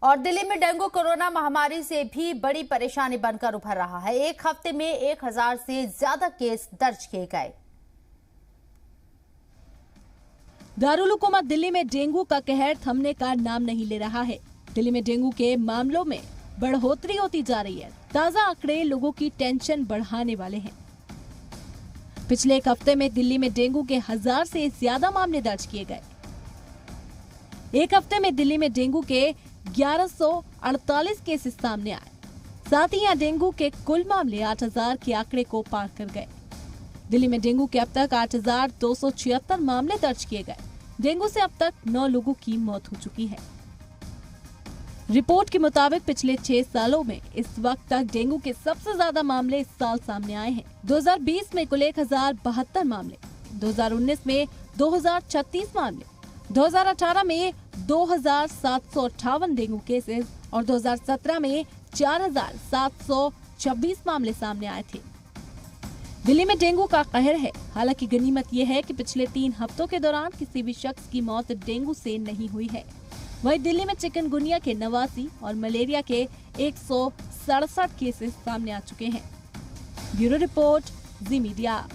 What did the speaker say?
और दिल्ली में dengue corona महामारी से भी बड़ी परेशानी बनकर उभर रहा है। एक हफ्ते में 1000 से ज्यादा केस दर्ज किए गए। दारुल हुकूमत दिल्ली में डेंगू का कहर थमने का नाम नहीं ले रहा है। दिल्ली में डेंगू के मामलों में बढ़ोतरी होती जा रही है। ताजा आंकड़े लोगों की टेंशन बढ़ाने वाले हैं। पिछले एक हफ्ते में दिल्ली में डेंगू के 1000 से ज्यादा मामले दर्ज किए गए। एक हफ्ते में दिल्ली में डेंगू के 1148 केसेस सामने आए। साथ ही यहाँ डेंगू के कुल मामले 8000 के आंकड़े को पार कर गए। दिल्ली में डेंगू के अब तक 8276 मामले दर्ज किए गए। डेंगू से अब तक 9 लोगों की मौत हो चुकी है। रिपोर्ट के मुताबिक पिछले 6 सालों में इस वक्त तक डेंगू के सबसे ज्यादा मामले इस साल सामने आए हैं। 2020 में कुल 1072 मामले, 2019 में 2036 मामले, 2018 में 2758 डेंगू केसेस और 2017 में 4726 मामले सामने आए थे। दिल्ली में डेंगू का कहर है। हालांकि गनीमत यह है कि पिछले 3 हफ्तों के दौरान किसी भी शख्स की मौत डेंगू से नहीं हुई है। वहीं दिल्ली में चिकनगुनिया के 89 और मलेरिया के 167 केसेस सामने आ चुके हैं। ब्यूरो रिपोर्ट, जी मीडिया।